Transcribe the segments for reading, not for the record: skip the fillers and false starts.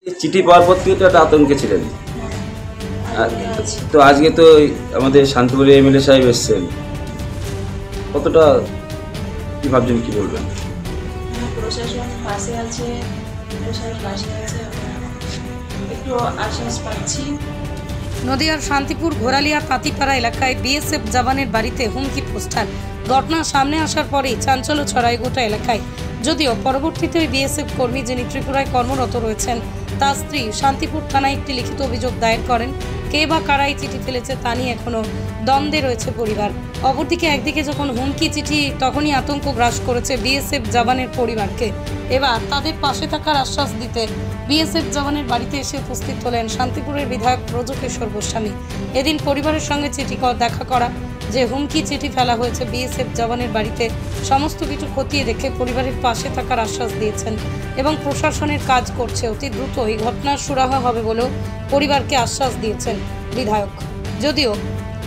চিঠি পাওয়ার পর থেকে তো একটা আতঙ্কে ছিলেন। তো আজকে তো আমাদের শান্তিপুরের এমএলএ সাহেব এসছেন, কতটা কি ভাবছেন, কি বলবেন? প্রশাসন পাশে আছে, একটু আশ্বাস পাচ্ছি। নদিয়ার শান্তিপুর ঘোরালিয়া তাঁতিপাড়া এলাকায় বিএসএফ জওয়ানের বাড়িতে হুমকি পোস্টার। ঘটনা সামনে আসার পরেই চাঞ্চল্য ছড়ায় গোটা এলাকায়। যদিও পরবর্তীতে ওই বিএসএফ কর্মী, যিনি ত্রিপুরায় কর্মরত রয়েছেন, তার স্ত্রী শান্তিপুর থানায় একটি লিখিত অভিযোগ দায়ের করেন। কে বা কারাই চিঠি ফেলেছে তা নিয়ে এখনও দ্বন্দ্বে রয়েছে পরিবার। অপরদিকে একদিকে যখন হুমকি চিঠি, তখনই আতঙ্ক গ্রাস করেছে বিএসএফ জওয়ানের পরিবারকে। এবার তাদের পাশে থাকার আশ্বাস দিতে বিএসএফ জওয়ানের বাড়িতে এসে উপস্থিত হলেন শান্তিপুরের বিধায়ক ব্রজকিশোর গোস্বামী। এদিন পরিবারের সঙ্গে দেখা করা যে হুমকি চিঠি ফেলা হয়েছে বিএসএফ জওয়ানের বাড়িতে, সমস্ত কিছু খতিয়ে দেখে পরিবারের পাশে থাকার আশ্বাস দিয়েছেন এবং প্রশাসনের কাজ করছে। অতি দ্রুত এই ঘটনার সুরাহা হবে বলেও পরিবারকে আশ্বাস দিয়েছেন বিধায়ক। যদিও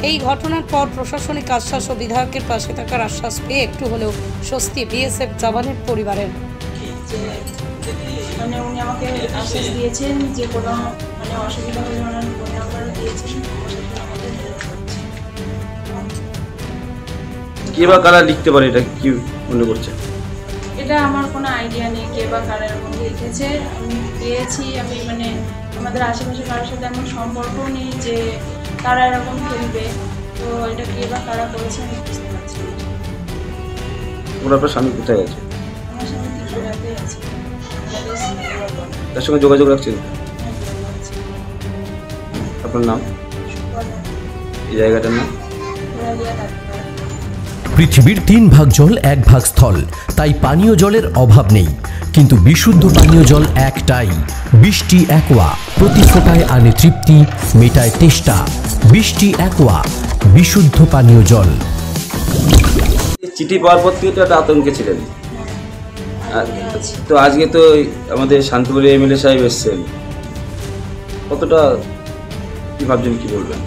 এই ঘটনার পর প্রশাসনিক আশ্বাস ও বিধায়কের পাশে থাকার আশ্বাস পেয়ে একটু হলেও স্বস্তি বিএসএফ জওয়ানের পরিবারের। মানে উনি আমাকে আশ্বাস দিয়েছেন যে কোনো অসুবিধা হলে ওনার ফোন নাম্বারও দিয়েছেন। কে বা কারা লিখতে পারে, এটা কি মনে করছে? এটা আমার কোনো আইডিয়া নেই কে বা কারা এরকম লিখেছে। আমি পেয়েছি, আমি আমাদের আশেপাশে কারোর সাথে এমন সম্পর্কও নেই যে কারা এরকম ফেলবে। তো এটা কে বা কারা করেছে আমি বুঝতে পারছি না। আপনার স্বামী কোথায় আছে? আমার স্বামী ত্রিপুরাতে আছে। তার সঙ্গে যোগাযোগ রাখছেন? আপনার নাম, এই জায়গাটার নাম? পৃথিবীর 3 ভাগ জল 1 ভাগ স্থল, তাই পানীয় জলের অভাব নেই। কিন্তু বিশুদ্ধ পানীয় জল একটাই, বৃষ্টি অ্যাকোয়া। প্রতি ফোঁটায় আনে তৃপ্তি, মেটায় তেষ্টা। বৃষ্টি অ্যাকোয়া, বিশুদ্ধ পানীয় জল। চিঠি পাওয়ার পর থেকে তো একটা আতঙ্কে ছিলেন। তো আজকে তো আমাদের শান্তিপুরের এমএলএ সাহেব এসছেন, কতটা কি ভাবছেন, কি বলবেন?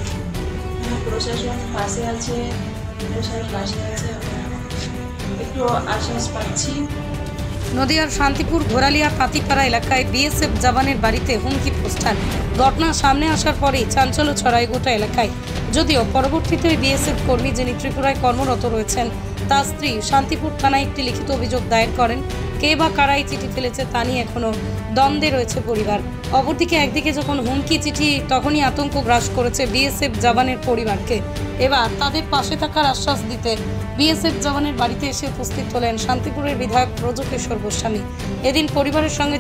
প্রশাসন পাশে আছে, একটু আশ্বাস পাচ্ছি। নদিয়ার শান্তিপুর ঘোরালিয়া তাঁতিপাড়া এলাকায় বিএসএফ জওয়ানের বাড়িতে হুমকি পোস্টার। ঘটনা সামনে আসার পরেই চাঞ্চল্য ছড়ায় গোটা এলাকায়। যদিও পরবর্তীতে ওই বিএসএফ কর্মী, যিনি ত্রিপুরায় কর্মরত রয়েছেন, তার স্ত্রী শান্তিপুর থানায় একটি লিখিত অভিযোগ দায়ের করেন। কে বা কারাই চিঠি ফেলেছে তা নিয়ে এখনও দ্বন্দ্বে রয়েছে পরিবার। অপরদিকে একদিকে যখন হুমকি চিঠি, তখনই আতঙ্ক গ্রাস করেছে বিএসএফ জওয়ানের পরিবারকে। এবার তাদের পাশে থাকার আশ্বাস দিতে বিএসএফ জওয়ানের বাড়িতে এসে উপস্থিত হলেন শান্তিপুরের বিধায়ক ব্রজকিশোর গোস্বামী। এদিন পরিবারের সঙ্গে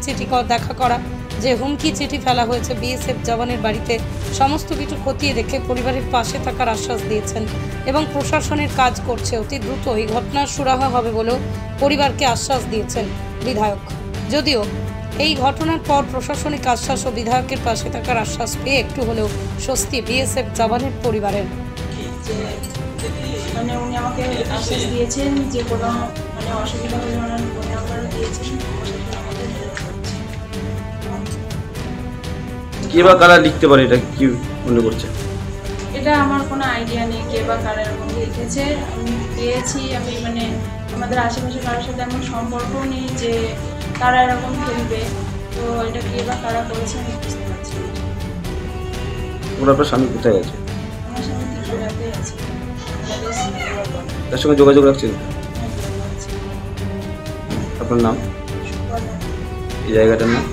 দেখা করা যে হুমকি চিঠি ফেলা হয়েছে বিএসএফ জওয়ানের বাড়িতে, সমস্ত কিছু খতিয়ে দেখে পরিবারের পাশে থাকার আশ্বাস দিয়েছেন এবং প্রশাসনের কাজ করছে। অতি দ্রুত এই ঘটনার সুরাহা হবে বলেও পরিবারকে আশ্বাস দিয়েছেন বিধায়ক। যদিও এই ঘটনার পর প্রশাসনিক আশ্বাস ও বিধায়কের পাশে থাকার আশ্বাস পেয়ে একটু হলেও স্বস্তি বিএসএফ জওয়ানের পরিবারের। উনি আমাকে আশ্বাস দিয়েছেন যে কোনো অসুবিধা হলে ওনার ফোন নাম্বারও দিয়েছেন। কে বা কারা লিখতে পারে, এটা কি মনে করছে? এটা আমার কোনো আইডিয়া নেই কে বা কারা এরকম লিখেছে। আমি পেয়েছি, আমি আমাদের আশেপাশে কারোর সাথে এমন সম্পর্কও নেই যে কারা এরকম ফেলবে। তো এটা কে বা কারা করেছে আমি বুঝতে পারছি না। আপনার স্বামী কোথায় আছে? আমার স্বামী ত্রিপুরাতে আছে। তার সঙ্গে যোগাযোগ রাখছেন? আপনার নাম, এই জায়গাটার নাম?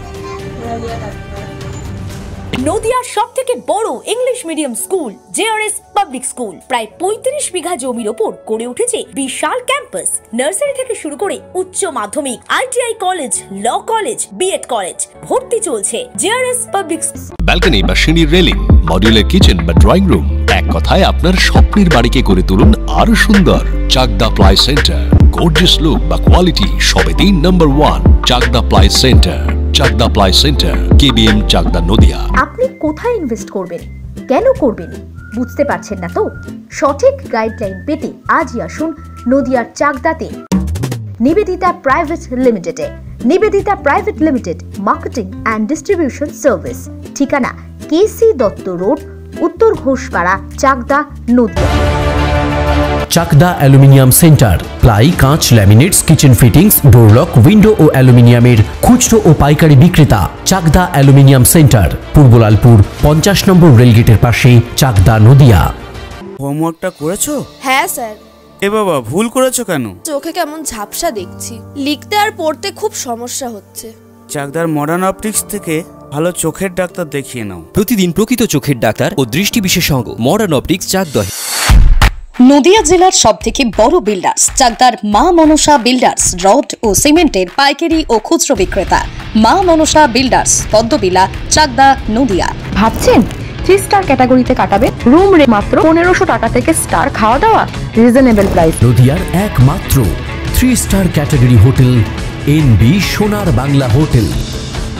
নদিয়ার সবথেকে বড় English medium school JRS public school, প্রায় 35 বিঘা জমির ওপর গড়ে উঠেছে বিশাল ক্যাম্পাস। নার্সারি থেকে শুরু করে উচ্চ মাধ্যমিক, ITI college, law college, BEd college, ভর্তি চলছে জেআরএস পাবলিক। ব্যালকনি বা সিঁড়ির রেলিং, মডিউলার কিচেন বা ড্রয়িং রুম, এক কথায় আপনার স্বপ্নের বাড়িকে করে তুলুন আরো সুন্দর। Chakdah ply centre, gorgeous look বা কোয়ালিটি সবে 3 number 1 Chakdah ply centre. Chakdah ply centre, KBM, Chakdah, Nadia. আপনি কোথায় ইনভেস্ট করবেন, কেন করবেন বুঝতে পারছেন না তো? সঠিক গাইডলাইন পেতে আজই আসুন নদিয়ার চাকদাতে নিবেদিতা প্রাইভেট লিমিটেডে। Nivedita private limited, marketing and distribution service. ঠিকানা KC Dutta road, Uttar Ghoshpara, Chakdah, Nadia. Chakdah aluminium centre, ply, কাঁচ, laminates, kitchen fittings, door lock, window ও অ্যালুমিনিয়ামের খুচরো ও পাইকারি বিক্রেতা। চাকদা অ্যালুমিনিয়াম সেন্টার, পূর্বলালপুর 50 নম্বর রেলগেটের পাশে, চাকদা, নদিয়া। হোমওয়ার্কটা করেছো? হ্যাঁ স্যার। এ বাবা, ভুল করেছো কেন? চোখে কেমন ঝাপসা দেখছি, লিখতে আর পড়তে খুব সমস্যা হচ্ছে। চাকদার মডার্ন অপটিক্স থেকে ভালো চোখের ডাক্তার দেখিয়ে নাও। প্রতিদিন প্রকৃত চোখের ডাক্তার ও দৃষ্টি বিশেষজ্ঞ মডার্ন অপটিক্স, চাকদা। নদিয়া জেলার সবথেকে বড় বিল্ডার্স চাকদার মা মনসা বিল্ডার্স, রড ও সিমেন্টের পাইকারি ও খুচরো বিক্রেতা। মা মনসা বিল্ডার্স, পদ্মবিলা, চাকদা, নদিয়া। ভাবছেন 3 স্টার ক্যাটাগরিতে কাটাবে? রুম রেট মাত্র 1500 টাকা থেকে স্টার, খাওয়া দাওয়া রিজনেবল প্রাইস। নদিয়ার একমাত্র 3 স্টার ক্যাটাগরি হোটেল এনবি সোনার বাংলা হোটেল,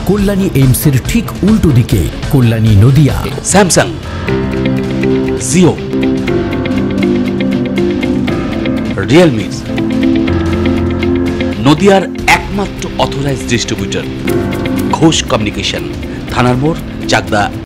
কল্যাণী এইমসের ঠিক উল্টো দিকে, কল্যাণী, নদিয়া। স্যামসাং, জিও, রিয়েলমি, নদিয়ার একমাত্র অথরাইজড ডিস্ট্রিবিউটর ঘোষ কমিউনিকেশন, থানার মোড়, চাকদা,